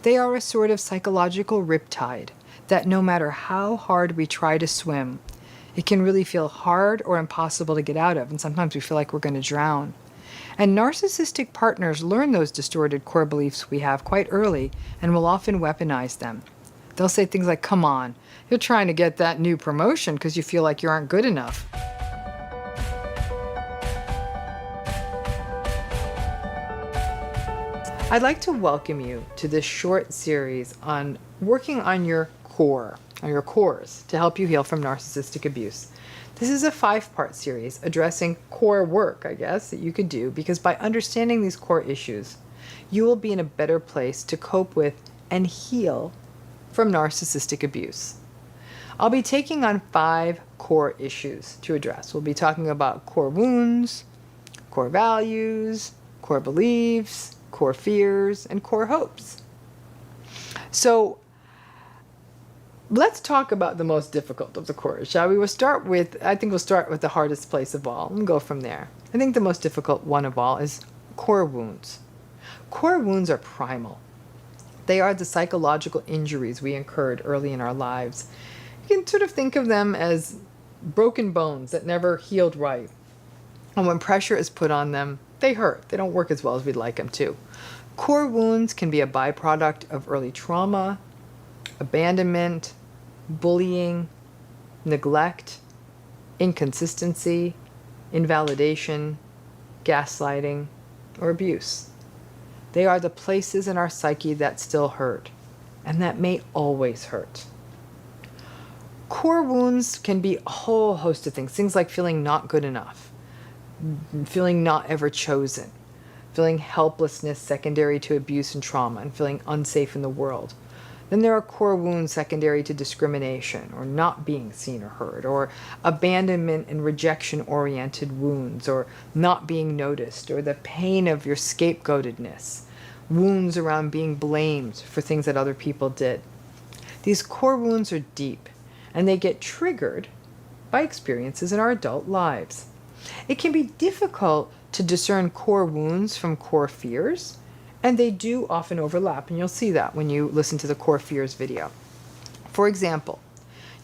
They are a sort of psychological riptide that no matter how hard we try to swim, it can really feel hard or impossible to get out of, and sometimes we feel like we're going to drown. And narcissistic partners learn those distorted core beliefs we have quite early and will often weaponize them. They'll say things like, "Come on, you're trying to get that new promotion because you feel like you aren't good enough." I'd like to welcome you to this short series on working on your cores, to help you heal from narcissistic abuse. This is a 5-part series addressing core work, I guess, that you could do, because by understanding these core issues, you will be in a better place to cope with and heal from narcissistic abuse. I'll be taking on 5 core issues to address. We'll be talking about core wounds, core values, core beliefs, core fears, and core hopes. So let's talk about the most difficult of the cores, shall we? I think we'll start with the hardest place of all and go from there. I think the most difficult one of all is core wounds. Core wounds are primal. They are the psychological injuries we incurred early in our lives. You can sort of think of them as broken bones that never healed right. And when pressure is put on them, they hurt. They don't work as well as we'd like them to. Core wounds can be a byproduct of early trauma, abandonment, bullying, neglect, inconsistency, invalidation, gaslighting, or abuse. They are the places in our psyche that still hurt, and that may always hurt. Core wounds can be a whole host of things like feeling not good enough, feeling not ever chosen, feeling helplessness secondary to abuse and trauma, and feeling unsafe in the world. Then there are core wounds secondary to discrimination, or not being seen or heard, or abandonment and rejection-oriented wounds, or not being noticed, or the pain of your scapegoatedness, wounds around being blamed for things that other people did. These core wounds are deep, and they get triggered by experiences in our adult lives. It can be difficult to discern core wounds from core fears, and they do often overlap, and you'll see that when you listen to the core fears video. For example,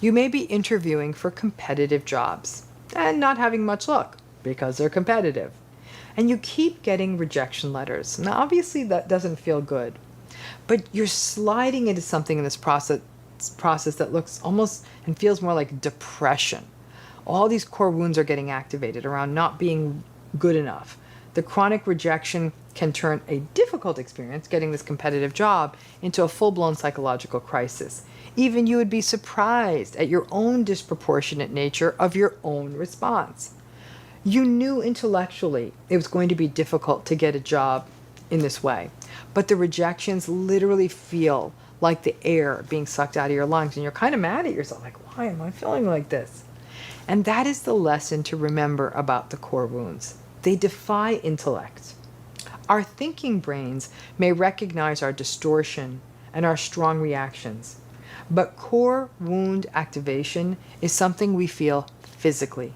you may be interviewing for competitive jobs and not having much luck because they're competitive, and you keep getting rejection letters. Now, obviously, that doesn't feel good, but you're sliding into something in this process that looks almost and feels more like depression. All these core wounds are getting activated around not being good enough. The chronic rejection can turn a difficult experience, getting this competitive job, into a full-blown psychological crisis. Even you would be surprised at your own disproportionate nature of your own response. You knew intellectually it was going to be difficult to get a job in this way, but the rejections literally feel like the air being sucked out of your lungs, and you're kind of mad at yourself, like, why am I feeling like this? And that is the lesson to remember about the core wounds. They defy intellect. Our thinking brains may recognize our distortion and our strong reactions, but core wound activation is something we feel physically.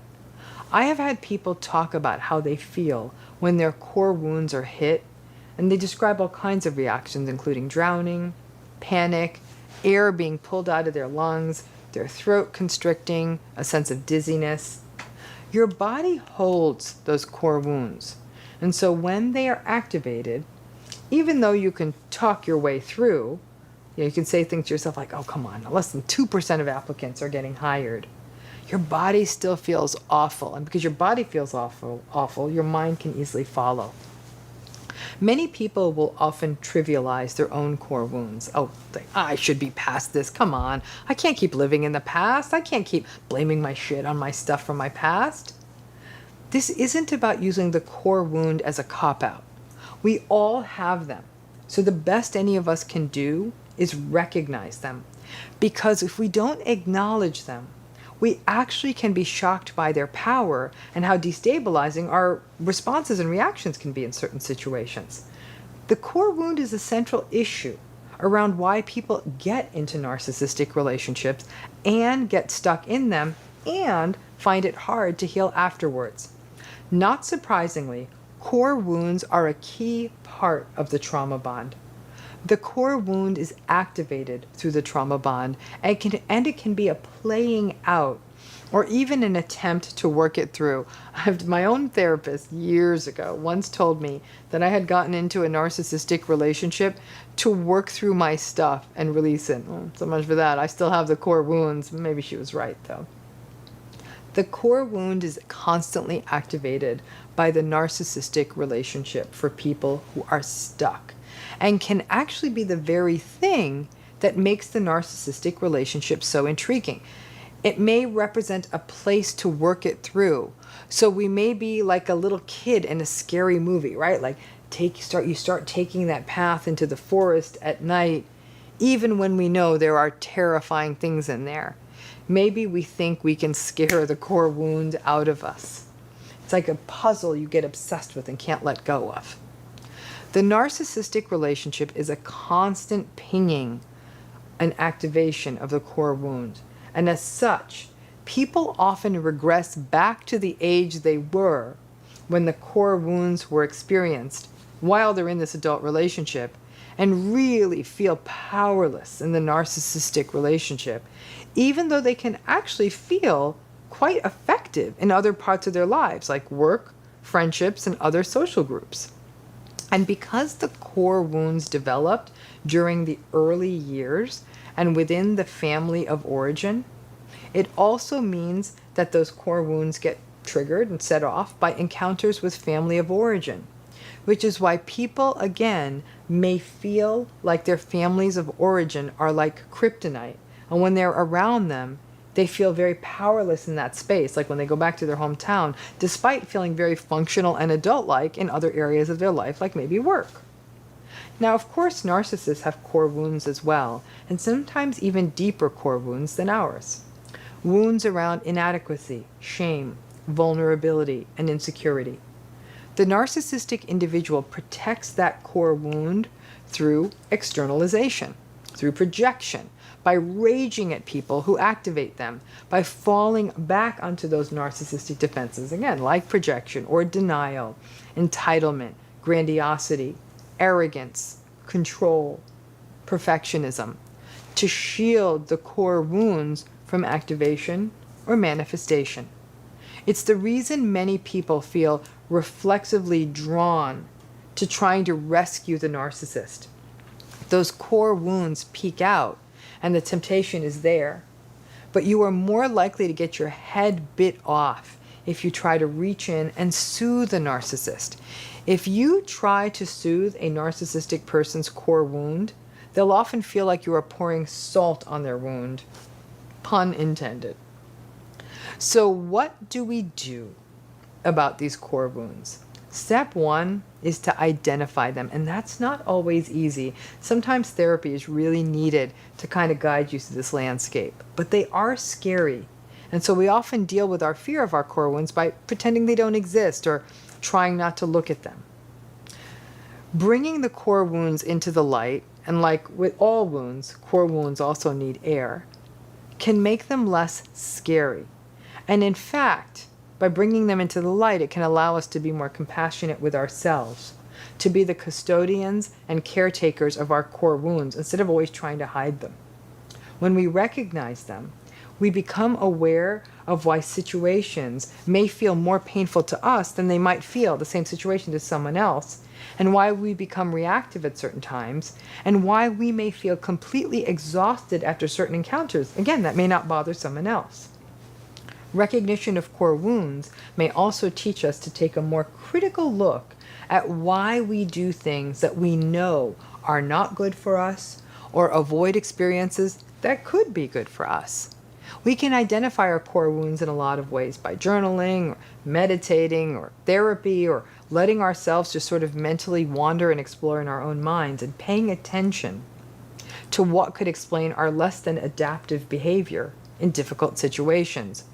I have had people talk about how they feel when their core wounds are hit, and they describe all kinds of reactions, including drowning, panic, air being pulled out of their lungs, their throat constricting, a sense of dizziness. Your body holds those core wounds. And so when they are activated, even though you can talk your way through, you can say things to yourself like, oh, come on, less than 2% of applicants are getting hired. Your body still feels awful. And because your body feels awful, your mind can easily follow. Many people will often trivialize their own core wounds. Oh, I should be past this. Come on. I can't keep living in the past. I can't keep blaming my shit on my stuff from my past. This isn't about using the core wound as a cop-out. We all have them. So the best any of us can do is recognize them. Because if we don't acknowledge them, we actually can be shocked by their power and how destabilizing our responses and reactions can be in certain situations. The core wound is a central issue around why people get into narcissistic relationships and get stuck in them and find it hard to heal afterwards. Not surprisingly, core wounds are a key part of the trauma bond. The core wound is activated through the trauma bond, and it can be a playing out or even an attempt to work it through. My own therapist years ago once told me that I had gotten into a narcissistic relationship to work through my stuff and release it. Well, so much for that. I still have the core wounds. Maybe she was right, though. The core wound is constantly activated by the narcissistic relationship for people who are stuck, and can actually be the very thing that makes the narcissistic relationship so intriguing. It may represent a place to work it through. So we may be like a little kid in a scary movie, right? Like you start taking that path into the forest at night, even when we know there are terrifying things in there. Maybe we think we can scare the core wound out of us. It's like a puzzle you get obsessed with and can't let go of. The narcissistic relationship is a constant pinging and activation of the core wound. And as such, people often regress back to the age they were when the core wounds were experienced while they're in this adult relationship, and really feel powerless in the narcissistic relationship, even though they can actually feel quite effective in other parts of their lives, like work, friendships, and other social groups. And because the core wounds developed during the early years and within the family of origin, it also means that those core wounds get triggered and set off by encounters with family of origin, which is why people, again, may feel like their families of origin are like kryptonite. And when they're around them, they feel very powerless in that space, like when they go back to their hometown, despite feeling very functional and adult-like in other areas of their life, like maybe work. Now, of course, narcissists have core wounds as well, and sometimes even deeper core wounds than ours. Wounds around inadequacy, shame, vulnerability, and insecurity. The narcissistic individual protects that core wound through externalization, through projection, by raging at people who activate them, by falling back onto those narcissistic defenses, again, like projection or denial, entitlement, grandiosity, arrogance, control, perfectionism, to shield the core wounds from activation or manifestation. It's the reason many people feel reflexively drawn to trying to rescue the narcissist. Those core wounds peek out and the temptation is there, but you are more likely to get your head bit off if you try to reach in and soothe the narcissist. If you try to soothe a narcissistic person's core wound, they'll often feel like you are pouring salt on their wound. Pun intended. So what do we do about these core wounds? Step one is to identify them, and that's not always easy. Sometimes therapy is really needed to kind of guide you through this landscape, but they are scary. And so we often deal with our fear of our core wounds by pretending they don't exist or trying not to look at them. Bringing the core wounds into the light, and like with all wounds, core wounds also need air, can make them less scary. And in fact, by bringing them into the light, it can allow us to be more compassionate with ourselves, to be the custodians and caretakers of our core wounds instead of always trying to hide them. When we recognize them, we become aware of why situations may feel more painful to us than they might feel the same situation to someone else, and why we become reactive at certain times, and why we may feel completely exhausted after certain encounters. Again, that may not bother someone else. Recognition of core wounds may also teach us to take a more critical look at why we do things that we know are not good for us, or avoid experiences that could be good for us. We can identify our core wounds in a lot of ways by journaling, or meditating, or therapy, or letting ourselves just sort of mentally wander and explore in our own minds and paying attention to what could explain our less than adaptive behavior in difficult situations,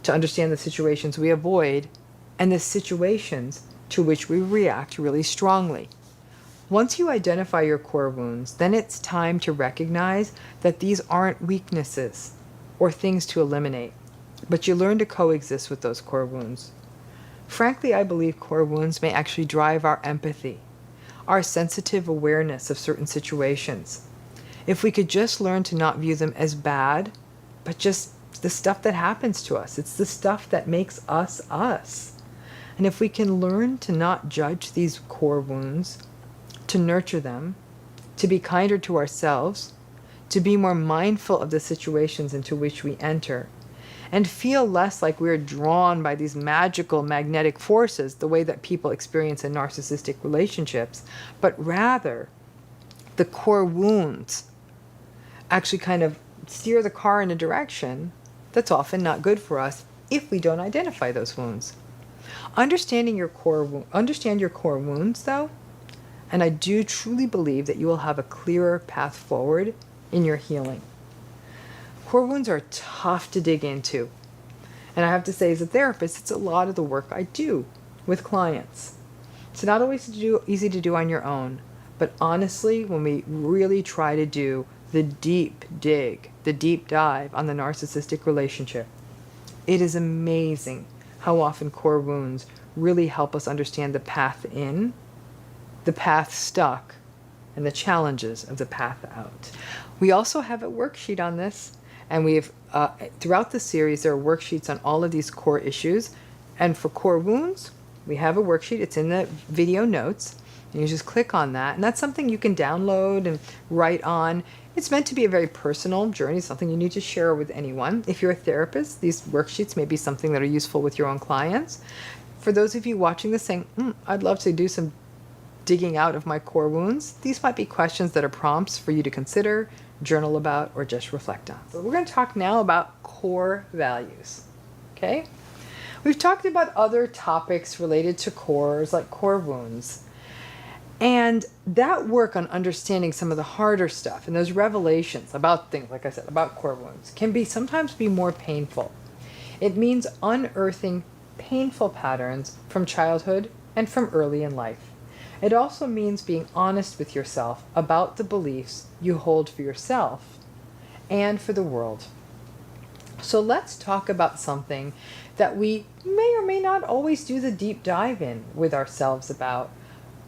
to understand the situations we avoid and the situations to which we react really strongly. Once you identify your core wounds, then it's time to recognize that these aren't weaknesses or things to eliminate, but you learn to coexist with those core wounds. Frankly, I believe core wounds may actually drive our empathy, our sensitive awareness of certain situations. If we could just learn to not view them as bad, but just the stuff that happens to us. It's the stuff that makes us us. And if we can learn to not judge these core wounds, to nurture them, to be kinder to ourselves, to be more mindful of the situations into which we enter, and feel less like we're drawn by these magical magnetic forces the way that people experience in narcissistic relationships, but rather the core wounds actually kind of steer the car in a direction that's often not good for us if we don't identify those wounds. Understand your core wounds, though, and I do truly believe that you will have a clearer path forward in your healing. Core wounds are tough to dig into. And I have to say, as a therapist, it's a lot of the work I do with clients. It's not always easy to do on your own. But honestly, when we really try to do the deep dig, the deep dive on the narcissistic relationship, it is amazing how often core wounds really help us understand the path in, the path stuck, and the challenges of the path out. We also have a worksheet on this, and we've throughout the series there are worksheets on all of these core issues. And for core wounds, we have a worksheet. It's in the video notes, and you just click on that, and that's something you can download and write on. It's meant to be a very personal journey, something you need to share with anyone. If you're a therapist, these worksheets may be something that are useful with your own clients. For those of you watching this saying, I'd love to do some digging out of my core wounds, these might be questions that are prompts for you to consider, journal about, or just reflect on. So we're going to talk now about core values. Okay? We've talked about other topics related to cores, like core wounds. And that work on understanding some of the harder stuff and those revelations about things, like I said, about core wounds, can sometimes be more painful. It means unearthing painful patterns from childhood and from early in life. It also means being honest with yourself about the beliefs you hold for yourself and for the world. So let's talk about something that we may or may not always do the deep dive in with ourselves about.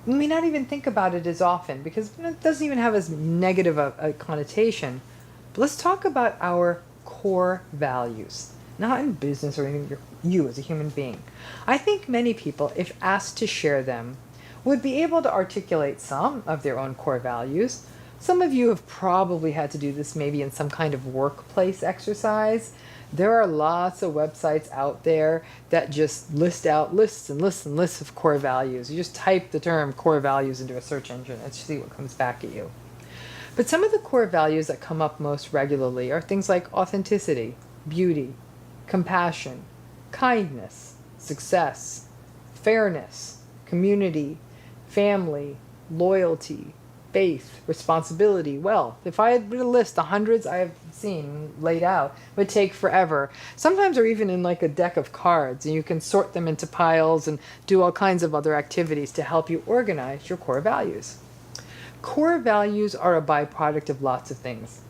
We may not even think about it as often because it doesn't even have as negative a connotation. But let's talk about our core values, not in business or anything, you as a human being. I think many people, if asked to share them, would be able to articulate some of their own core values. Some of you have probably had to do this maybe in some kind of workplace exercise. There are lots of websites out there that just list out lists and lists and lists of core values. You just type the term core values into a search engine and see what comes back at you. But some of the core values that come up most regularly are things like authenticity, beauty, compassion, kindness, success, fairness, community, family, loyalty, faith, responsibility, wealth. If I had to list the hundreds I have seen laid out, it would take forever. Sometimes they're even in like a deck of cards, and you can sort them into piles and do all kinds of other activities to help you organize your core values. Core values are a byproduct of lots of things.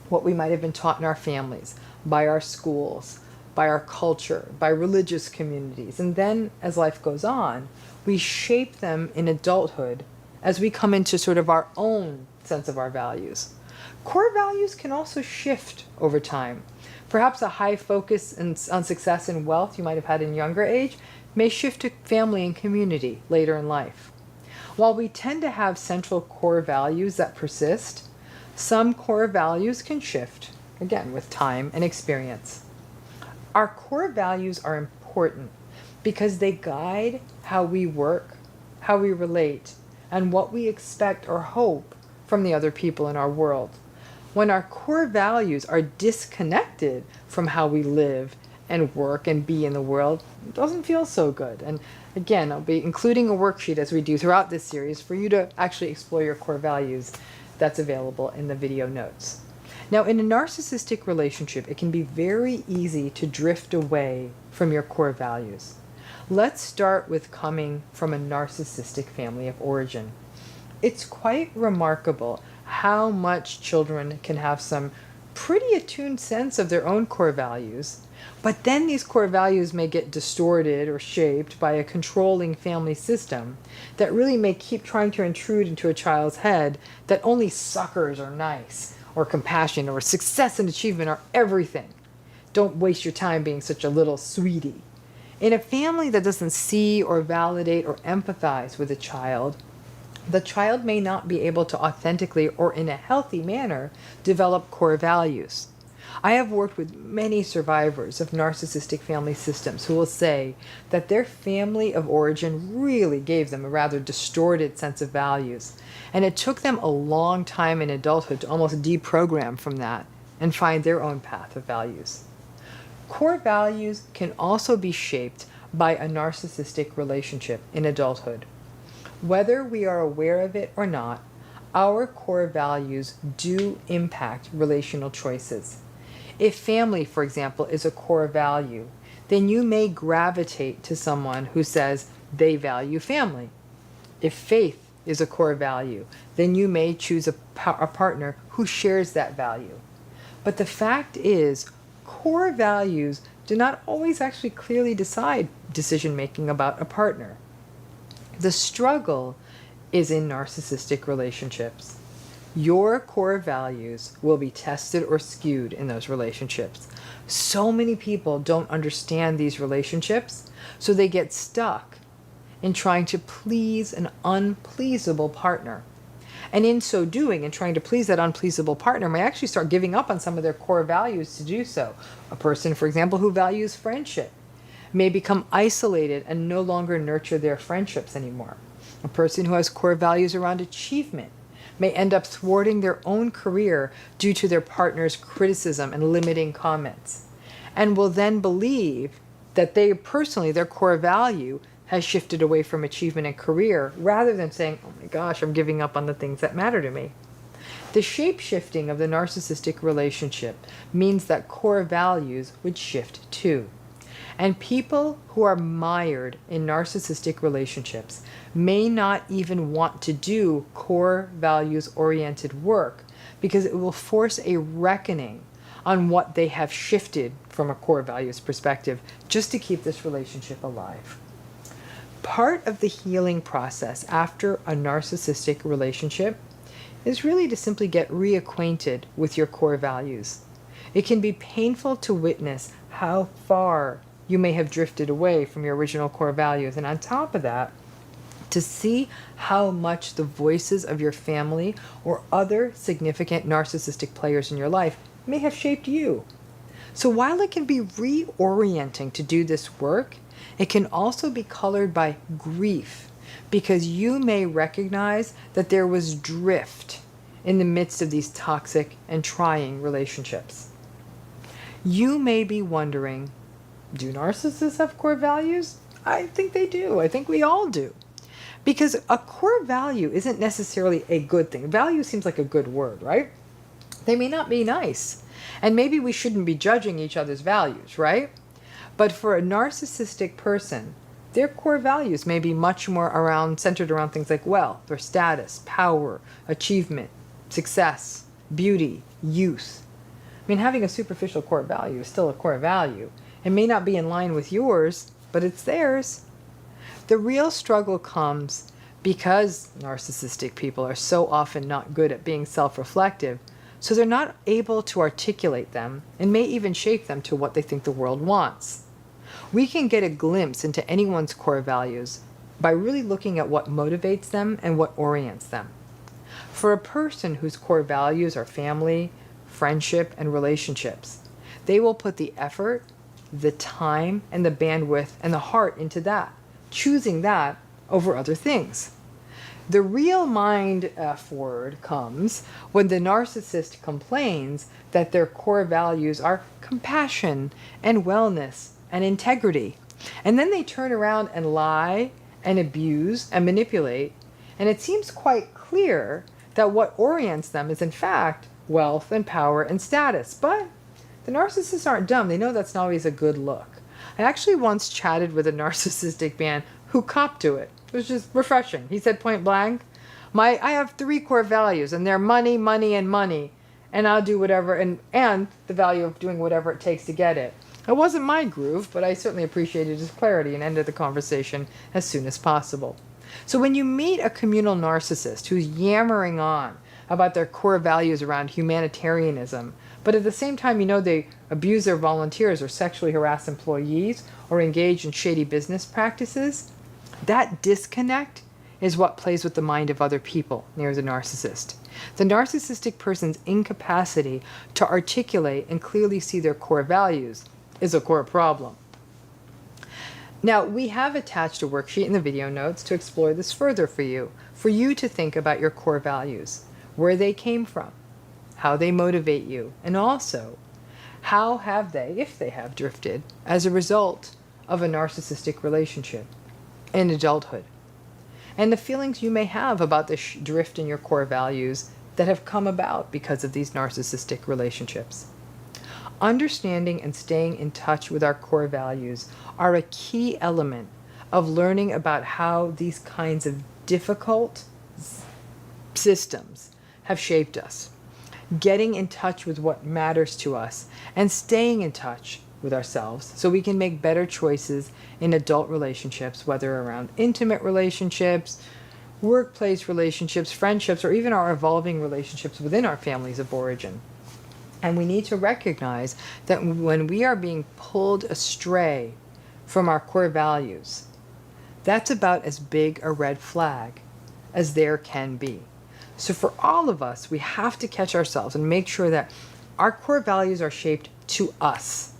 What we might have been taught in our families, by our schools, by our culture, by religious communities. And then as life goes on, we shape them in adulthood as we come into sort of our own sense of our values. Core values can also shift over time. Perhaps a high focus on success and wealth you might have had in younger age may shift to family and community later in life. While we tend to have central core values that persist, some core values can shift, again, with time and experience. Our core values are important because they guide how we work, how we relate, and what we expect or hope from the other people in our world. When our core values are disconnected from how we live and work and be in the world, it doesn't feel so good. And again, I'll be including a worksheet as we do throughout this series for you to actually explore your core values. That's available in the video notes. Now, in a narcissistic relationship, it can be very easy to drift away from your core values. Let's start with coming from a narcissistic family of origin. It's quite remarkable how much children can have some pretty attuned sense of their own core values, but then these core values may get distorted or shaped by a controlling family system that really may keep trying to intrude into a child's head that only suckers are nice, or compassion, or success and achievement are everything. Don't waste your time being such a little sweetie. In a family that doesn't see or validate or empathize with a child, the child may not be able to authentically or in a healthy manner develop core values. I have worked with many survivors of narcissistic family systems who will say that their family of origin really gave them a rather distorted sense of values, and it took them a long time in adulthood to almost deprogram from that and find their own path of values. Core values can also be shaped by a narcissistic relationship in adulthood. Whether we are aware of it or not, our core values do impact relational choices. If family, for example, is a core value, then you may gravitate to someone who says they value family. If faith is a core value, then you may choose a partner who shares that value. But the fact is, core values do not always actually clearly decide decision-making about a partner. The struggle is in narcissistic relationships. Your core values will be tested or skewed in those relationships. So many people don't understand these relationships, so they get stuck in trying to please an unpleasable partner. And in so doing, and trying to please that unpleasable partner, may actually start giving up on some of their core values to do so. A person, for example, who values friendship may become isolated and no longer nurture their friendships anymore. A person who has core values around achievement may end up thwarting their own career due to their partner's criticism and limiting comments, and will then believe that they personally, their core value has shifted away from achievement and career, rather than saying, oh my gosh, I'm giving up on the things that matter to me. The shape-shifting of the narcissistic relationship means that core values would shift too. And people who are mired in narcissistic relationships may not even want to do core values-oriented work because it will force a reckoning on what they have shifted from a core values perspective just to keep this relationship alive. Part of the healing process after a narcissistic relationship is really to simply get reacquainted with your core values. It can be painful to witness how far you may have drifted away from your original core values, and on top of that, to see how much the voices of your family or other significant narcissistic players in your life may have shaped you. So while it can be reorienting to do this work, it can also be colored by grief, because you may recognize that there was drift in the midst of these toxic and trying relationships. You may be wondering, do narcissists have core values? I think they do. I think we all do. Because a core value isn't necessarily a good thing. Value seems like a good word, right? They may not be nice. And maybe we shouldn't be judging each other's values, right? But for a narcissistic person, their core values may be much more centered around things like wealth or status, power, achievement, success, beauty, youth. I mean, having a superficial core value is still a core value. It may not be in line with yours, but it's theirs. The real struggle comes because narcissistic people are so often not good at being self-reflective, so they're not able to articulate them and may even shape them to what they think the world wants. We can get a glimpse into anyone's core values by really looking at what motivates them and what orients them. For a person whose core values are family, friendship, and relationships, they will put the effort, the time, and the bandwidth, and the heart into that, choosing that over other things. The real mind F word comes when the narcissist complains that their core values are compassion and wellness and integrity. And then they turn around and lie and abuse and manipulate. And it seems quite clear that what orients them is in fact wealth and power and status. But the narcissists aren't dumb. They know that's not always a good look. I actually once chatted with a narcissistic man who copped to it. It was just refreshing. He said point blank, I have 3 core values, and they're money, money, and money. and I'll do whatever, and the value of doing whatever it takes to get it. It wasn't my groove, but I certainly appreciated his clarity and ended the conversation as soon as possible. So when you meet a communal narcissist who's yammering on about their core values around humanitarianism, but at the same time you know they abuse their volunteers or sexually harass employees or engage in shady business practices, that disconnect is what plays with the mind of other people near the narcissist. The narcissistic person's incapacity to articulate and clearly see their core values is a core problem. Now, we have attached a worksheet in the video notes to explore this further for you to think about your core values, where they came from, how they motivate you, and also how have they, if they have, drifted as a result of a narcissistic relationship in adulthood, and the feelings you may have about the drift in your core values that have come about because of these narcissistic relationships. Understanding and staying in touch with our core values are a key element of learning about how these kinds of difficult systems have shaped us. Getting in touch with what matters to us and staying in touch with ourselves so we can make better choices in adult relationships, whether around intimate relationships, workplace relationships, friendships, or even our evolving relationships within our families of origin. And we need to recognize that when we are being pulled astray from our core values, that's about as big a red flag as there can be. So for all of us, we have to catch ourselves and make sure that our core values are shaped to us,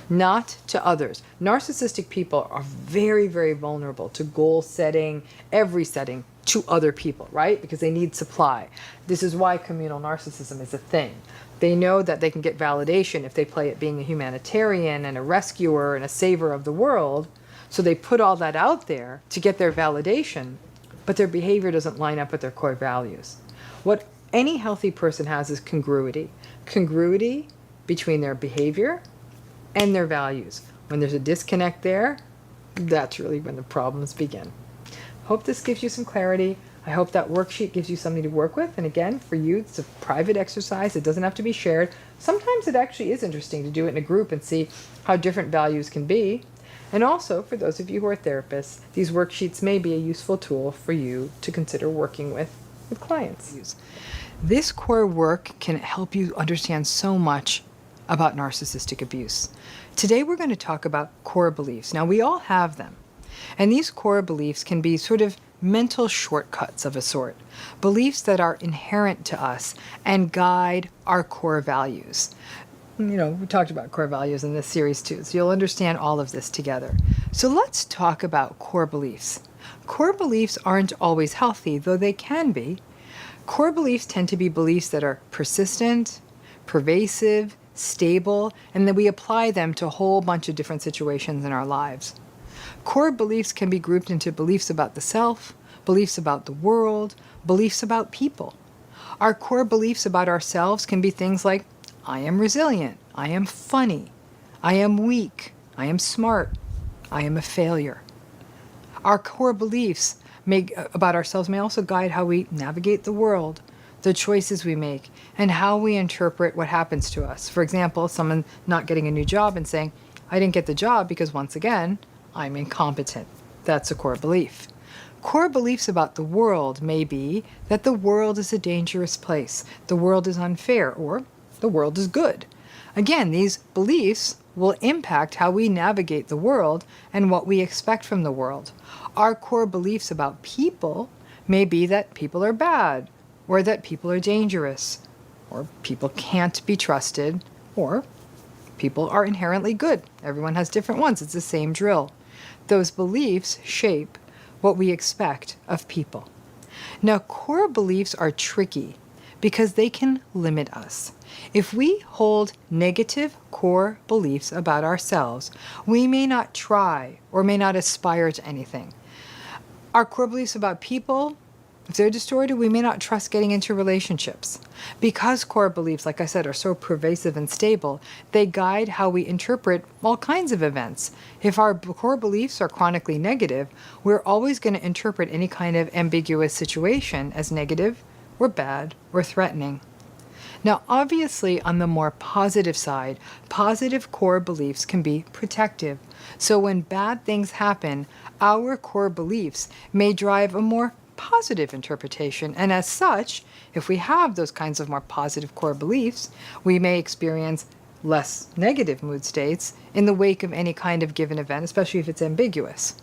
not to others. Narcissistic people are very, very vulnerable to goal setting, every setting, to other people, right? Because they need supply. This is why communal narcissism is a thing. They know that they can get validation if they play at being a humanitarian and a rescuer and a saver of the world. So they put all that out there to get their validation, but their behavior doesn't line up with their core values. What any healthy person has is congruity. Congruity between their behavior and their values. When there's a disconnect there, that's really when the problems begin. Hope this gives you some clarity. I hope that worksheet gives you something to work with. And again, for you, it's a private exercise. It doesn't have to be shared. Sometimes it actually is interesting to do it in a group and see how different values can be. And also, for those of you who are therapists, these worksheets may be a useful tool for you to consider working with clients. This core work can help you understand so much about narcissistic abuse. Today, we're going to talk about core beliefs. Now, we all have them. And these core beliefs can be sort of mental shortcuts of a sort, beliefs that are inherent to us and guide our core values. You know, we talked about core values in this series too, so you'll understand all of this together. So let's talk about core beliefs. Core beliefs aren't always healthy, though they can be. Core beliefs tend to be beliefs that are persistent, pervasive, stable, and that we apply them to a whole bunch of different situations in our lives. Core beliefs can be grouped into beliefs about the self, beliefs about the world, beliefs about people. Our core beliefs about ourselves can be things like, I am resilient, I am funny, I am weak, I am smart, I am a failure. Our core beliefs about ourselves may also guide how we navigate the world, the choices we make, and how we interpret what happens to us. For example, someone not getting a new job and saying, I didn't get the job because, once again, I'm incompetent. That's a core belief. Core beliefs about the world may be that the world is a dangerous place, the world is unfair, or the world is good. Again, these beliefs will impact how we navigate the world and what we expect from the world. Our core beliefs about people may be that people are bad, or that people are dangerous, or people can't be trusted, or people are inherently good. Everyone has different ones. It's the same drill. Those beliefs shape what we expect of people. Now, core beliefs are tricky because they can limit us. If we hold negative core beliefs about ourselves, we may not try or may not aspire to anything. Our core beliefs about people, if they're distorted, we may not trust getting into relationships. Because core beliefs, like I said, are so pervasive and stable, they guide how we interpret all kinds of events. If our core beliefs are chronically negative, we're always going to interpret any kind of ambiguous situation as negative or bad or threatening. Now, obviously, on the more positive side, positive core beliefs can be protective. So when bad things happen, our core beliefs may drive a more positive interpretation. And as such, if we have those kinds of more positive core beliefs, we may experience less negative mood states in the wake of any kind of given event, especially if it's ambiguous.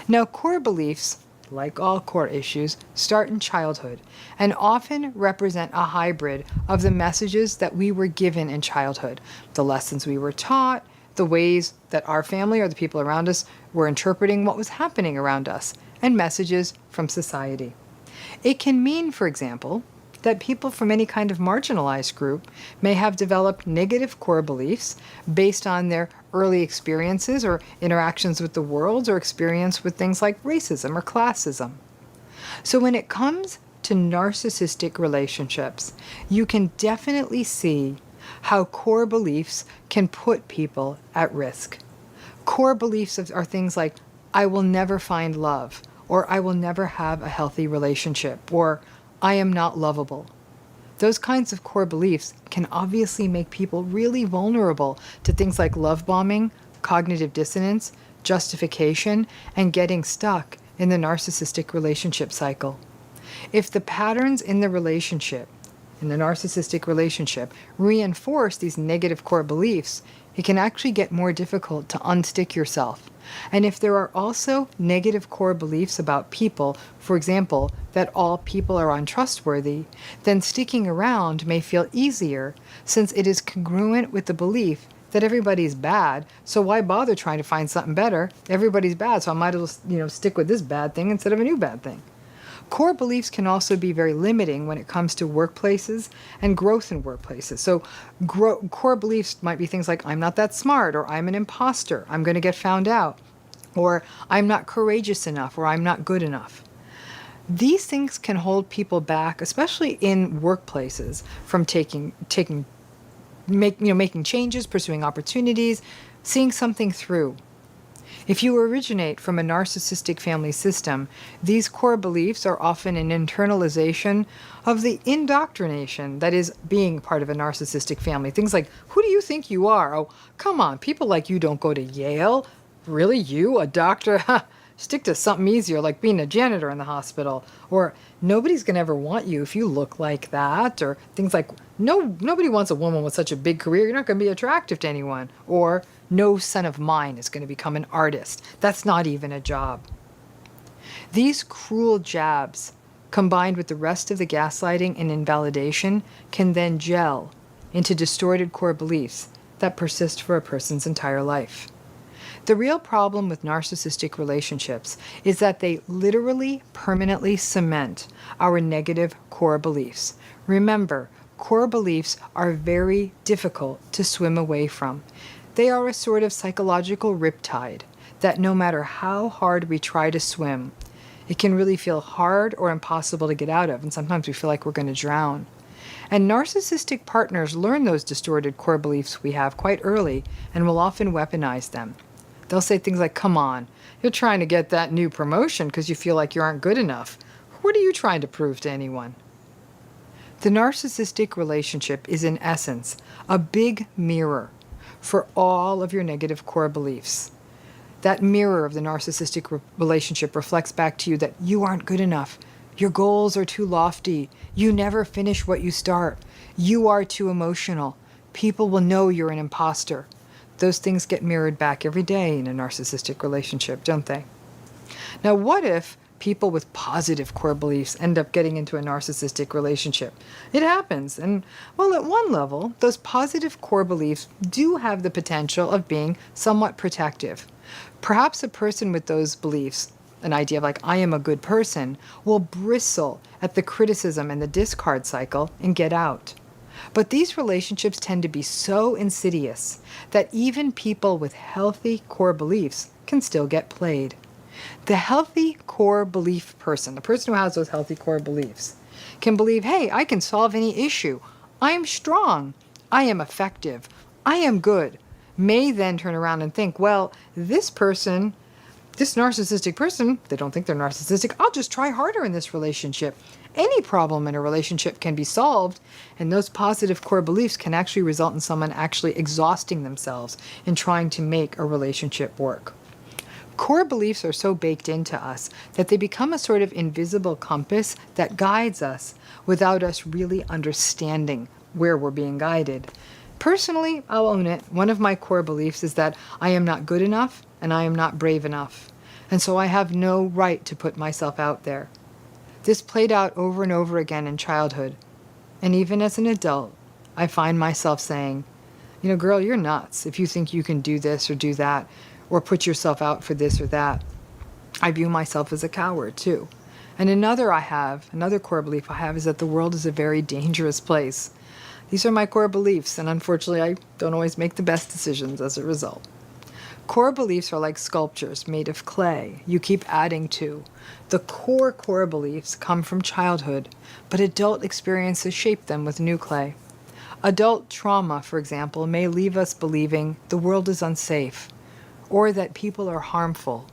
Now, core beliefs, like all core issues, start in childhood and often represent a hybrid of the messages that we were given in childhood, the lessons we were taught, the ways that our family or the people around us were interpreting what was happening around us, and messages from society. It can mean, for example, that people from any kind of marginalized group may have developed negative core beliefs based on their early experiences or interactions with the world or experience with things like racism or classism. So when it comes to narcissistic relationships, you can definitely see how core beliefs can put people at risk. Core beliefs are things like, I will never find love, or I will never have a healthy relationship, or I am not lovable. Those kinds of core beliefs can obviously make people really vulnerable to things like love bombing, cognitive dissonance, justification, and getting stuck in the narcissistic relationship cycle. If the patterns in the narcissistic relationship, reinforce these negative core beliefs, it can actually get more difficult to unstick yourself. And if there are also negative core beliefs about people, for example, that all people are untrustworthy, then sticking around may feel easier since it is congruent with the belief that everybody's bad, so why bother trying to find something better? Everybody's bad, so I might as well, stick with this bad thing instead of a new bad thing. Core beliefs can also be very limiting when it comes to workplaces and growth in workplaces. So core beliefs might be things like, I'm not that smart, or I'm an imposter, I'm going to get found out, or I'm not courageous enough, or I'm not good enough. These things can hold people back, especially in workplaces, from making changes, pursuing opportunities, seeing something through. If you originate from a narcissistic family system, these core beliefs are often an internalization of the indoctrination that is being part of a narcissistic family. Things like, who do you think you are? Oh, come on, people like you don't go to Yale. Really, you, a doctor? Stick to something easier, like being a janitor in the hospital. Or nobody's going to ever want you if you look like that. Or things like, nobody wants a woman with such a big career. You're not going to be attractive to anyone. Or no son of mine is going to become an artist. That's not even a job. These cruel jabs, combined with the rest of the gaslighting and invalidation, can then gel into distorted core beliefs that persist for a person's entire life. The real problem with narcissistic relationships is that they literally permanently cement our negative core beliefs. Remember, core beliefs are very difficult to swim away from. They are a sort of psychological riptide that no matter how hard we try to swim, it can really feel hard or impossible to get out of, and sometimes we feel like we're going to drown. And narcissistic partners learn those distorted core beliefs we have quite early and will often weaponize them. They'll say things like, come on, you're trying to get that new promotion because you feel like you aren't good enough. What are you trying to prove to anyone? The narcissistic relationship is in essence a big mirror for all of your negative core beliefs. That mirror of the narcissistic relationship reflects back to you that you aren't good enough. Your goals are too lofty. You never finish what you start. You are too emotional. People will know you're an imposter. Those things get mirrored back every day in a narcissistic relationship, don't they? Now, what if people with positive core beliefs end up getting into a narcissistic relationship? It happens. And, well, at one level, those positive core beliefs do have the potential of being somewhat protective. Perhaps a person with those beliefs, an idea of like, I am a good person, will bristle at the criticism and the discard cycle and get out. But these relationships tend to be so insidious that even people with healthy core beliefs can still get played. The healthy core belief person, the person who has those healthy core beliefs, can believe, hey, I can solve any issue. I am strong. I am effective. I am good. May then turn around and think, well, this person this narcissistic person, they don't think they're narcissistic, I'll just try harder in this relationship. Any problem in a relationship can be solved, and those positive core beliefs can actually result in someone actually exhausting themselves in trying to make a relationship work. Core beliefs are so baked into us that they become a sort of invisible compass that guides us without us really understanding where we're being guided. Personally, I'll own it. One of my core beliefs is that I am not good enough and I am not brave enough. And so I have no right to put myself out there. This played out over and over again in childhood. And even as an adult, I find myself saying, you know, girl, you're nuts if you think you can do this or do that, or put yourself out for this or that. I view myself as a coward too. And another core belief I have is that the world is a very dangerous place. These are my core beliefs, and unfortunately I don't always make the best decisions as a result. Core beliefs are like sculptures made of clay you keep adding to. The core beliefs come from childhood, but adult experiences shape them with new clay. Adult trauma, for example, may leave us believing the world is unsafe, or that people are harmful,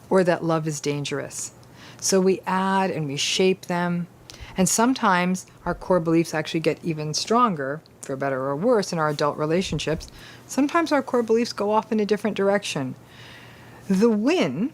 or that love is dangerous. So we add and we shape them, and sometimes our core beliefs actually get even stronger, for better or worse, in our adult relationships. Sometimes our core beliefs go off in a different direction. The win,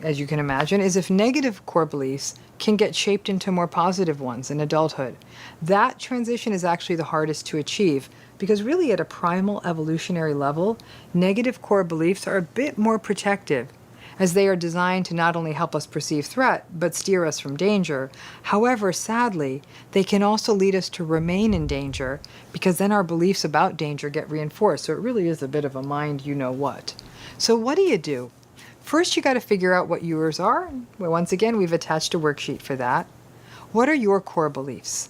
as you can imagine, is if negative core beliefs can get shaped into more positive ones in adulthood. That transition is actually the hardest to achieve, because really at a primal evolutionary level, negative core beliefs are a bit more protective, as they are designed to not only help us perceive threat, but steer us from danger. However, sadly, they can also lead us to remain in danger, because then our beliefs about danger get reinforced. So it really is a bit of a mind you-know-what. So what do? First, you got to figure out what yours are. Well, once again, we've attached a worksheet for that. What are your core beliefs?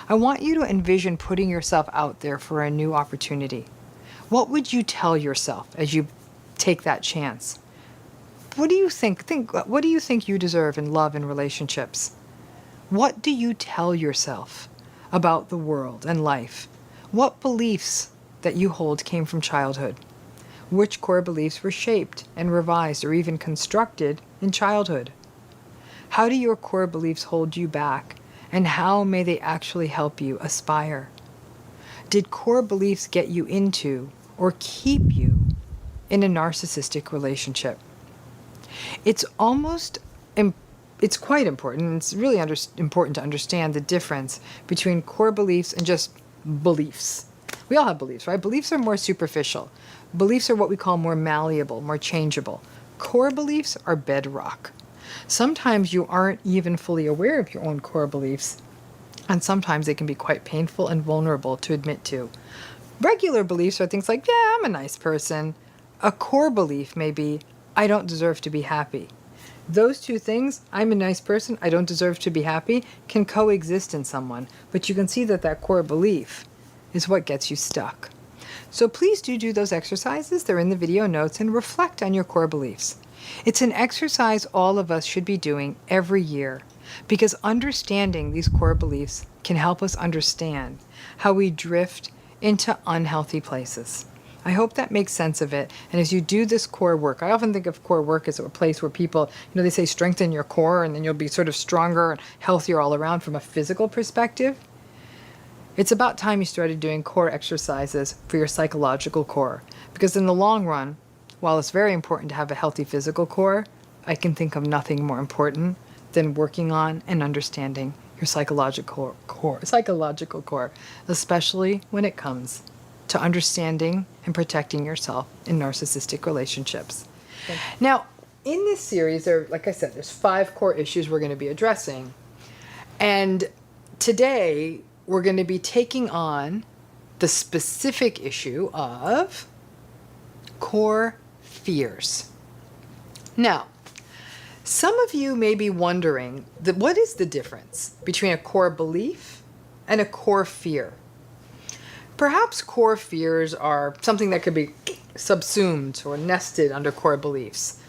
I want you to envision putting yourself out there for a new opportunity. What would you tell yourself as you take that chance? What do you think? What do you think you deserve in love and relationships? What do you tell yourself about the world and life? What beliefs that you hold came from childhood? Which core beliefs were shaped and revised or even constructed in childhood? How do your core beliefs hold you back, and how may they actually help you aspire? Did core beliefs get you into or keep you in a narcissistic relationship? It's quite important. It's really important to understand the difference between core beliefs and just beliefs. We all have beliefs, right? Beliefs are more superficial. Beliefs are what we call more malleable, more changeable. Core beliefs are bedrock. Sometimes you aren't even fully aware of your own core beliefs, and sometimes they can be quite painful and vulnerable to admit to. Regular beliefs are things like, yeah, I'm a nice person. A core belief may be, I don't deserve to be happy. Those two things, I'm a nice person, I don't deserve to be happy, can coexist in someone, but you can see that that core belief is what gets you stuck. So please do those exercises. They're in the video notes, and reflect on your core beliefs. It's an exercise all of us should be doing every year, because understanding these core beliefs can help us understand how we drift into unhealthy places. I hope that makes sense of it. And as you do this core work, I often think of core work as a place where people, they say strengthen your core and then you'll be sort of stronger and healthier all around from a physical perspective. It's about time you started doing core exercises for your psychological core, because in the long run, while it's very important to have a healthy physical core, I can think of nothing more important than working on and understanding your psychological core, especially when it comes to understanding and protecting yourself in narcissistic relationships. Now, in this series, like I said, there's 5 core issues we're going to be addressing. And today, we're going to be taking on the specific issue of core fears. Now, some of you may be wondering what is the difference between a core belief and a core fear? Perhaps core fears are something that could be subsumed or nested under core beliefs.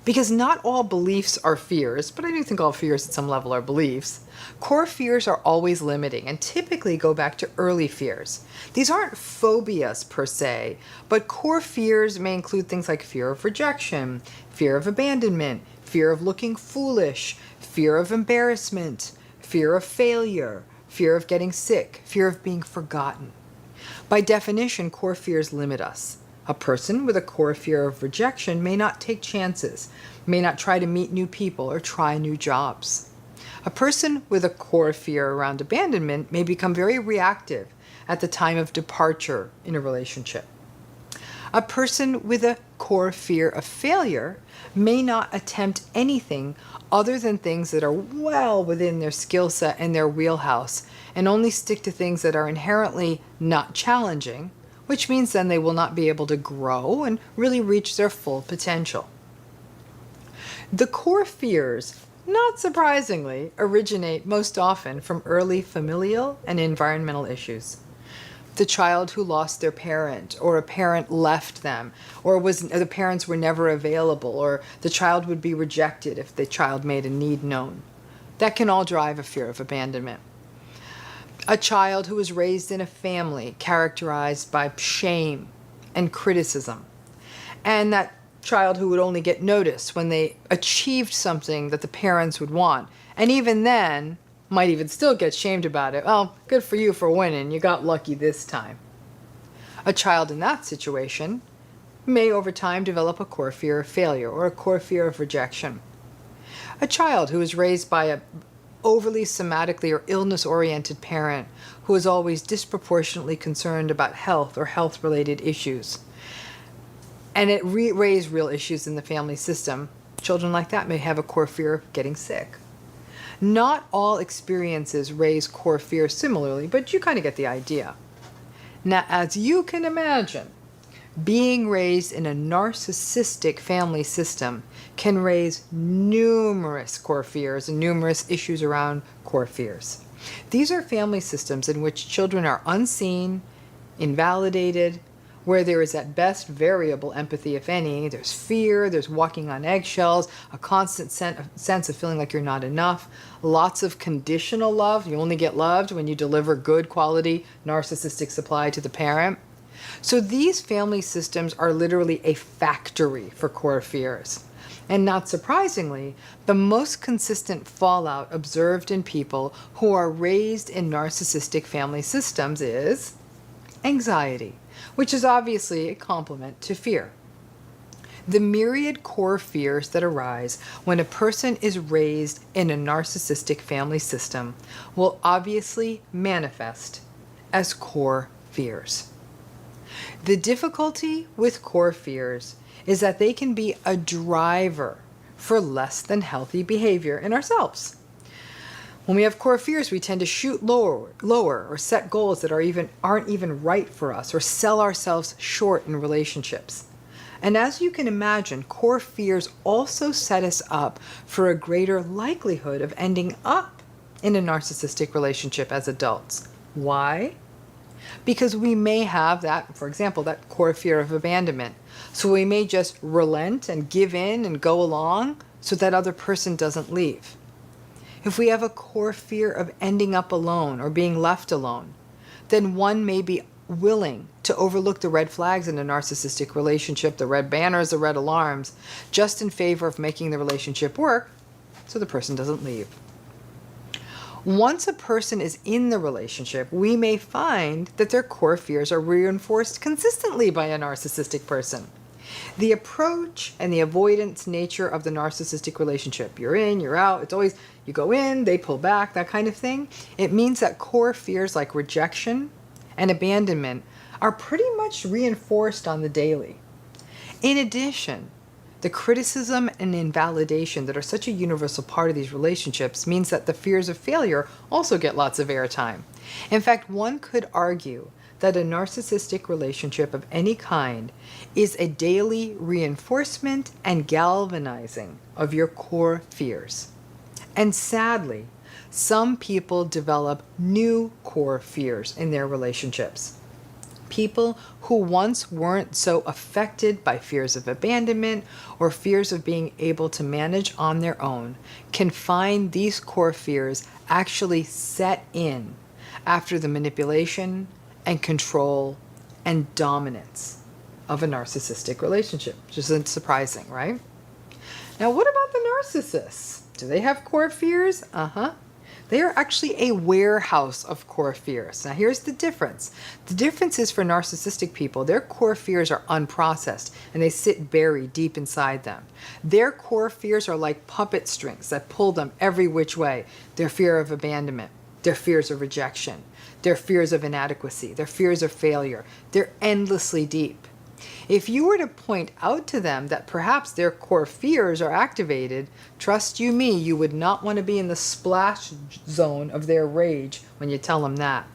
Because not all beliefs are fears, but I do think all fears at some level are beliefs. Core fears are always limiting and typically go back to early fears. These aren't phobias per se, but core fears may include things like fear of rejection, fear of abandonment, fear of looking foolish, fear of embarrassment, fear of failure, fear of getting sick, fear of being forgotten. By definition, core fears limit us. A person with a core fear of rejection may not take chances, may not try to meet new people or try new jobs. A person with a core fear around abandonment may become very reactive at the time of departure in a relationship. A person with a core fear of failure may not attempt anything other than things that are well within their skill set and their wheelhouse, and only stick to things that are inherently not challenging, which means then they will not be able to grow and really reach their full potential. The core fears, not surprisingly, originate most often from early familial and environmental issues. The child who lost their parent, or a parent left them, or the parents were never available, or the child would be rejected if the child made a need known. That can all drive a fear of abandonment. A child who was raised in a family characterized by shame and criticism, and that child who would only get noticed when they achieved something that the parents would want, and even then might even still get shamed about it. Well, good for you for winning. You got lucky this time. A child in that situation may over time develop a core fear of failure or a core fear of rejection. A child who is raised by a overly somatically or illness-oriented parent who is always disproportionately concerned about health or health-related issues, and it raised real issues in the family system, children like that may have a core fear of getting sick. Not all experiences raise core fear similarly, but you kind of get the idea. Now, as you can imagine, being raised in a narcissistic family system can raise numerous core fears and numerous issues around core fears. These are family systems in which children are unseen, invalidated, where there is at best variable empathy, if any. There's fear, there's walking on eggshells, a constant sense of feeling like you're not enough, lots of conditional love. You only get loved when you deliver good quality narcissistic supply to the parent. So these family systems are literally a factory for core fears. And not surprisingly, the most consistent fallout observed in people who are raised in narcissistic family systems is anxiety, which is obviously a complement to fear. The myriad core fears that arise when a person is raised in a narcissistic family system will obviously manifest as core fears. The difficulty with core fears is that they can be a driver for less than healthy behavior in ourselves. When we have core fears, we tend to shoot lower, or set goals that aren't even right for us, or sell ourselves short in relationships. And as you can imagine, core fears also set us up for a greater likelihood of ending up in a narcissistic relationship as adults. Why? Because we may have that, for example, that core fear of abandonment. So we may just relent and give in and go along so that other person doesn't leave. If we have a core fear of ending up alone or being left alone, then one may be willing to overlook the red flags in a narcissistic relationship, the red banners, the red alarms, just in favor of making the relationship work so the person doesn't leave. Once a person is in the relationship, we may find that their core fears are reinforced consistently by a narcissistic person. The approach and the avoidance nature of the narcissistic relationship, you're in, you're out, it's always you go in, they pull back, that kind of thing. It means that core fears like rejection and abandonment are pretty much reinforced on the daily. In addition, the criticism and invalidation that are such a universal part of these relationships means that the fears of failure also get lots of airtime. In fact, one could argue that a narcissistic relationship of any kind is a daily reinforcement and galvanizing of your core fears. And sadly, some people develop new core fears in their relationships. People who once weren't so affected by fears of abandonment or fears of being able to manage on their own can find these core fears actually set in after the manipulation and control and dominance of a narcissistic relationship, which isn't surprising, right? Now, what about the narcissists? Do they have core fears? They are actually a warehouse of core fears. Now, here's the difference. The difference is for narcissistic people, their core fears are unprocessed and they sit buried deep inside them. Their core fears are like puppet strings that pull them every which way. Their fear of abandonment, their fears of rejection, their fears of inadequacy, their fears of failure. They're endlessly deep. If you were to point out to them that perhaps their core fears are activated, trust you me, you would not want to be in the splash zone of their rage when you tell them that.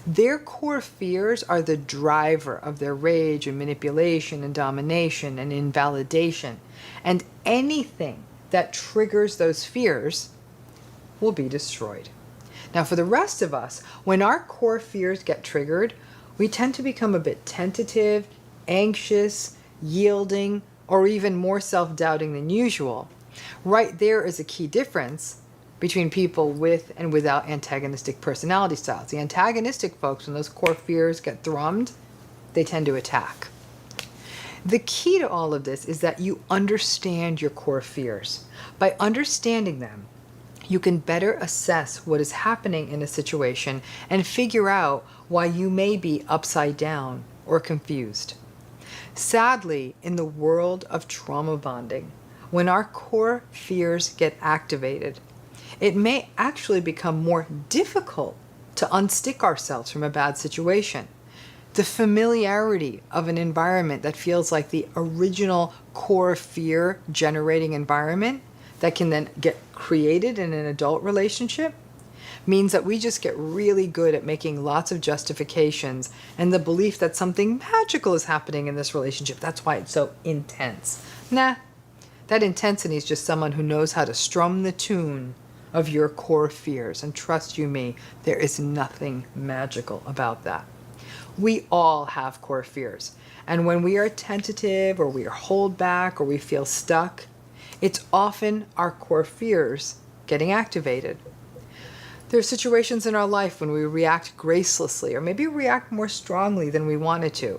Their core fears are the driver of their rage and manipulation and domination and invalidation. And anything that triggers those fears will be destroyed. Now, for the rest of us, when our core fears get triggered, we tend to become a bit tentative, anxious, yielding, or even more self-doubting than usual. Right there is a key difference between people with and without antagonistic personality styles. The antagonistic folks, when those core fears get thrummed, they tend to attack. The key to all of this is that you understand your core fears. By understanding them, you can better assess what is happening in a situation and figure out why you may be upside down or confused. Sadly, in the world of trauma bonding, when our core fears get activated, it may actually become more difficult to unstick ourselves from a bad situation. The familiarity of an environment that feels like the original core fear generating environment that can then get created in an adult relationship means that we just get really good at making lots of justifications and the belief that something magical is happening in this relationship. That's why it's so intense. Nah, that intensity is just someone who knows how to strum the tune of your core fears. And trust you me, there is nothing magical about that. We all have core fears. And when we are tentative or we are hold back or we feel stuck, it's often our core fears getting activated. There are situations in our life when we react gracelessly or maybe react more strongly than we wanted to.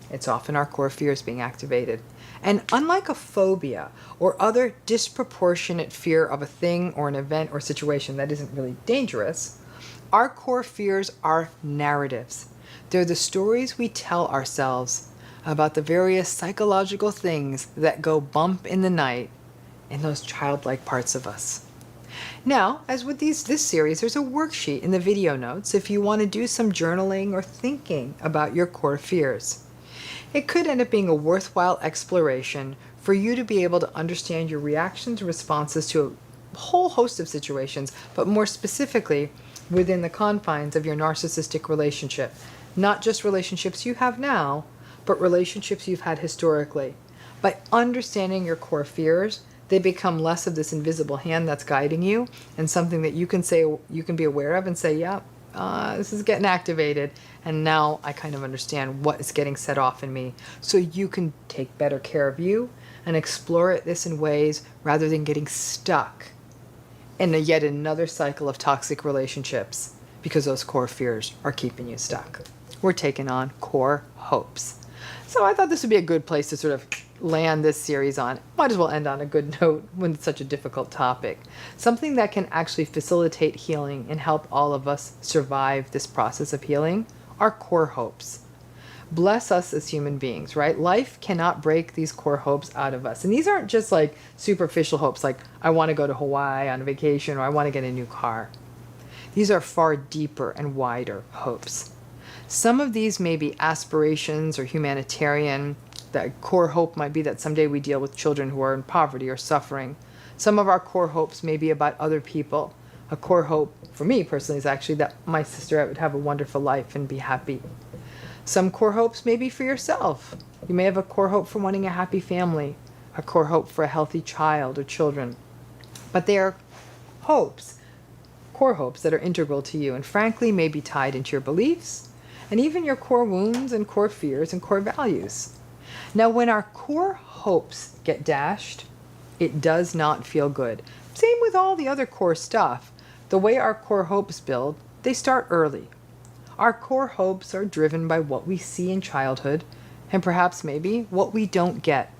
It's often our core fears being activated. And unlike a phobia or other disproportionate fear of a thing or an event or situation that isn't really dangerous, our core fears are narratives. They're the stories we tell ourselves about the various psychological things that go bump in the night in those childlike parts of us. Now, as with this series, there's a worksheet in the video notes if you want to do some journaling or thinking about your core fears. It could end up being a worthwhile exploration for you to be able to understand your reactions and responses to a whole host of situations, but more specifically within the confines of your narcissistic relationship. Not just relationships you have now, but relationships you've had historically. By understanding your core fears, they become less of this invisible hand that's guiding you and something that you can be aware of and say, yeah, this is getting activated. And now I kind of understand what is getting set off in me. So you can take better care of you and explore this in ways rather than getting stuck in yet another cycle of toxic relationships because those core fears are keeping you stuck. We're taking on core hopes. So I thought this would be a good place to sort of land this series on. Might as well end on a good note when it's such a difficult topic. Something that can actually facilitate healing and help all of us survive this process of healing are core hopes. Bless us as human beings, right? Life cannot break these core hopes out of us. And these aren't just like superficial hopes like I want to go to Hawaii on a vacation or I want to get a new car. These are far deeper and wider hopes. Some of these may be aspirations or humanitarian. That core hope might be that someday we deal with children who are in poverty or suffering. Some of our core hopes may be about other people. A core hope for me personally is actually that my sister would have a wonderful life and be happy. Some core hopes may be for yourself. You may have a core hope for wanting a happy family, a core hope for a healthy child or children. But they are hopes, core hopes that are integral to you and frankly may be tied into your beliefs and even your core wounds and core fears and core values. Now, when our core hopes get dashed, it does not feel good. Same with all the other core stuff. The way our core hopes build, they start early. Our core hopes are driven by what we see in childhood and perhaps maybe what we don't get.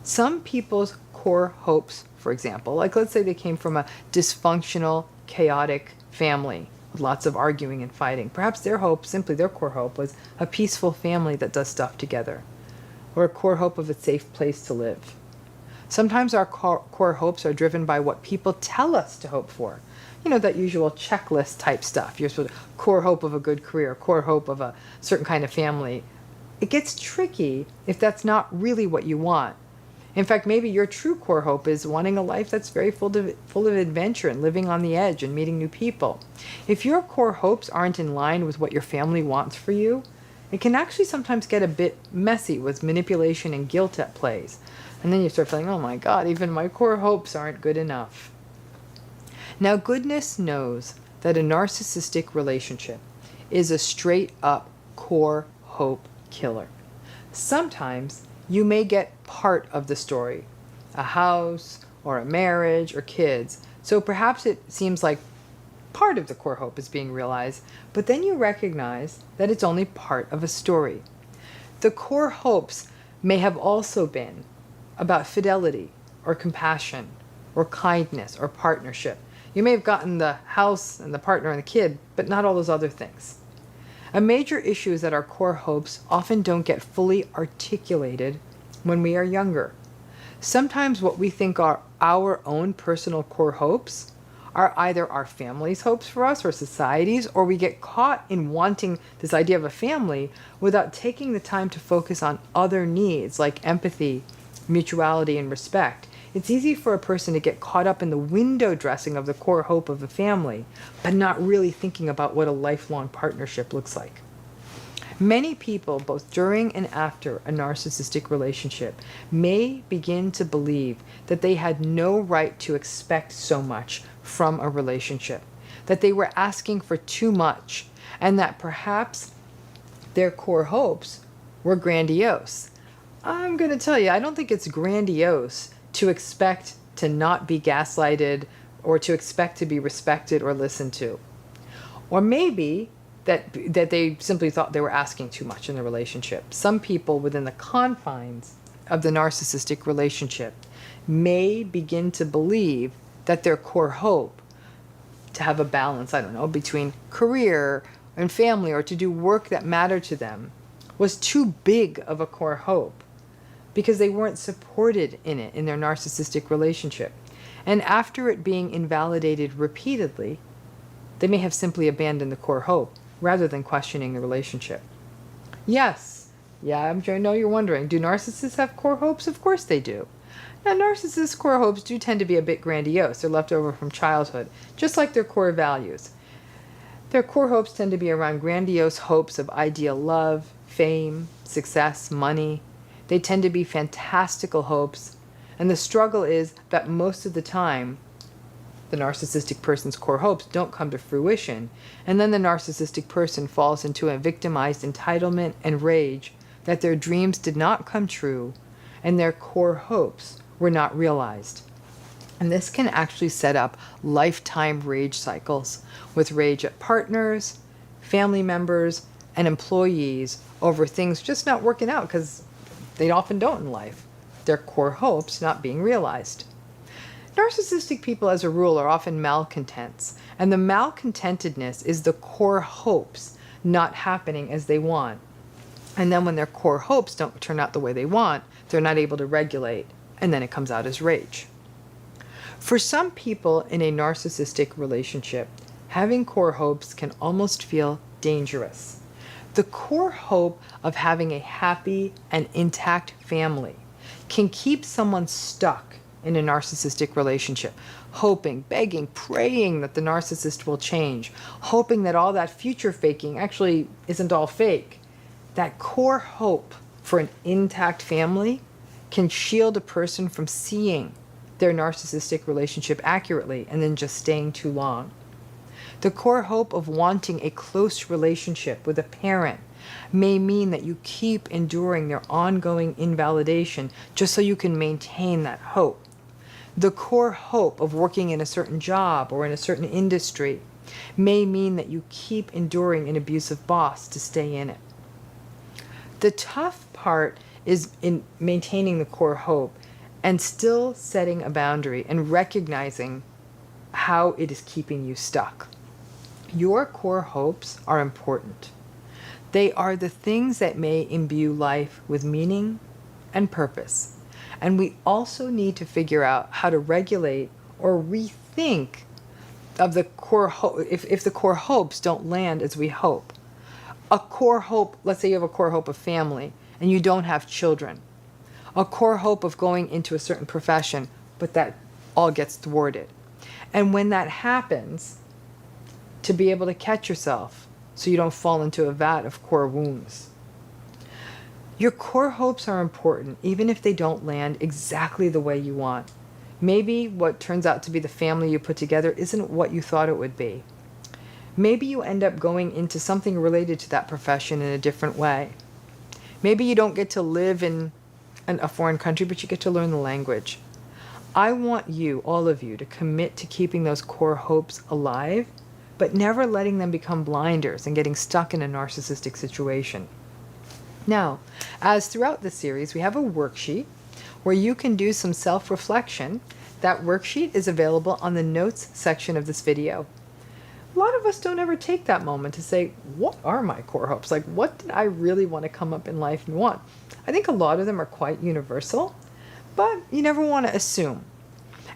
Some people's core hopes, for example, like let's say they came from a dysfunctional, chaotic family with lots of arguing and fighting. Perhaps their hope, simply their core hope, was a peaceful family that does stuff together, or a core hope of a safe place to live. Sometimes our core hopes are driven by what people tell us to hope for. You know, that usual checklist type stuff. You're supposed to core hope of a good career, core hope of a certain kind of family. It gets tricky if that's not really what you want. In fact, maybe your true core hope is wanting a life that's very full of adventure and living on the edge and meeting new people. If your core hopes aren't in line with what your family wants for you, it can actually sometimes get a bit messy with manipulation and guilt at plays. And then you start feeling, oh my God, even my core hopes aren't good enough. Now, goodness knows that a narcissistic relationship is a straight up core hope killer. Sometimes you may get part of the story, a house or a marriage or kids. So perhaps it seems like part of the core hope is being realized, but then you recognize that it's only part of a story. The core hopes may have also been about fidelity or compassion or kindness or partnership. You may have gotten the house and the partner and the kid, but not all those other things. A major issue is that our core hopes often don't get fully articulated when we are younger. Sometimes what we think are our own personal core hopes are either our family's hopes for us or society's, or we get caught in wanting this idea of a family without taking the time to focus on other needs like empathy, mutuality, and respect. It's easy for a person to get caught up in the window dressing of the core hope of a family, but not really thinking about what a lifelong partnership looks like. Many people, both during and after a narcissistic relationship, may begin to believe that they had no right to expect so much from a relationship, that they were asking for too much, and that perhaps their core hopes were grandiose. I'm going to tell you, I don't think it's grandiose to expect to not be gaslighted or to expect to be respected or listened to. Or maybe that they simply thought they were asking too much in the relationship. Some people within the confines of the narcissistic relationship may begin to believe that their core hope to have a balance, I don't know, between career and family or to do work that mattered to them was too big of a core hope because they weren't supported in it in their narcissistic relationship. And after it being invalidated repeatedly, they may have simply abandoned the core hope rather than questioning the relationship. Yes, I know you're wondering, do narcissists have core hopes? Of course they do. Now, narcissists' core hopes do tend to be a bit grandiose. They're left over from childhood, just like their core values. Their core hopes tend to be around grandiose hopes of ideal love, fame, success, money. They tend to be fantastical hopes, and the struggle is that most of the time, the narcissistic person's core hopes don't come to fruition, and then the narcissistic person falls into a victimized entitlement and rage that their dreams did not come true and their core hopes were not realized. And this can actually set up lifetime rage cycles with rage at partners, family members, and employees over things just not working out because they often don't in life. Their core hopes not being realized. Narcissistic people, as a rule, are often malcontents, and the malcontentedness is the core hopes not happening as they want. And then when their core hopes don't turn out the way they want, they're not able to regulate, and then it comes out as rage. For some people in a narcissistic relationship, having core hopes can almost feel dangerous. The core hope of having a happy and intact family can keep someone stuck in a narcissistic relationship, hoping, begging, praying that the narcissist will change, hoping that all that future faking actually isn't all fake. That core hope for an intact family can shield a person from seeing their narcissistic relationship accurately and then just staying too long. The core hope of wanting a close relationship with a parent may mean that you keep enduring their ongoing invalidation just so you can maintain that hope. The core hope of working in a certain job or in a certain industry may mean that you keep enduring an abusive boss to stay in it. The tough part is in maintaining the core hope and still setting a boundary and recognizing how it is keeping you stuck. Your core hopes are important. They are the things that may imbue life with meaning and purpose. And we also need to figure out how to regulate or rethink of the core hope if the core hopes don't land as we hope. A core hope, let's say you have a core hope of family and you don't have children. A core hope of going into a certain profession, but that all gets thwarted. And when that happens, to be able to catch yourself so you don't fall into a vat of core wounds. Your core hopes are important, even if they don't land exactly the way you want. Maybe what turns out to be the family you put together isn't what you thought it would be. Maybe you end up going into something related to that profession in a different way. Maybe you don't get to live in a foreign country, but you get to learn the language. I want you, all of you, to commit to keeping those core hopes alive, but never letting them become blinders and getting stuck in a narcissistic situation. Now, as throughout the series, we have a worksheet where you can do some self-reflection. That worksheet is available on the notes section of this video. A lot of us don't ever take that moment to say, what are my core hopes? Like, what did I really want to come up in life and want? I think a lot of them are quite universal, but you never want to assume.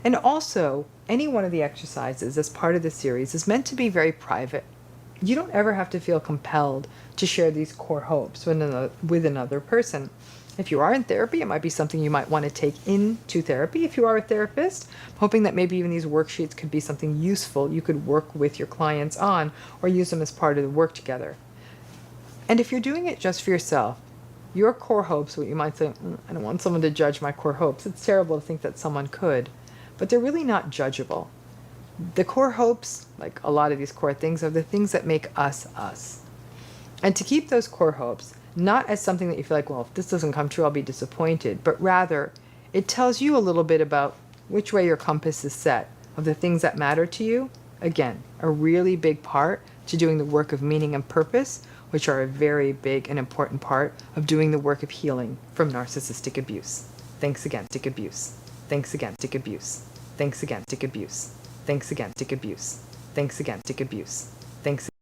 And also, any one of the exercises as part of the series is meant to be very private. You don't ever have to feel compelled to share these core hopes with another person. If you are in therapy, it might be something you might want to take into therapy. If you are a therapist, I'm hoping that maybe even these worksheets could be something useful you could work with your clients on or use them as part of the work together. And if you're doing it just for yourself, your core hopes, what you might say, I don't want someone to judge my core hopes. It's terrible to think that someone could, but they're really not judgeable. The core hopes, like a lot of these core things, are the things that make us us. And to keep those core hopes, not as something that you feel like, well, if this doesn't come true, I'll be disappointed, but rather it tells you a little bit about which way your compass is set of the things that matter to you. Again, a really big part to doing the work of meaning and purpose, which are a very big and important part of doing the work of healing from narcissistic abuse. Thanks again, Dick Abuse. Thanks again, Dick Abuse. Thanks again, Dick Abuse. Thanks again, Dick Abuse. Thanks again, Dick Abuse. Thanks.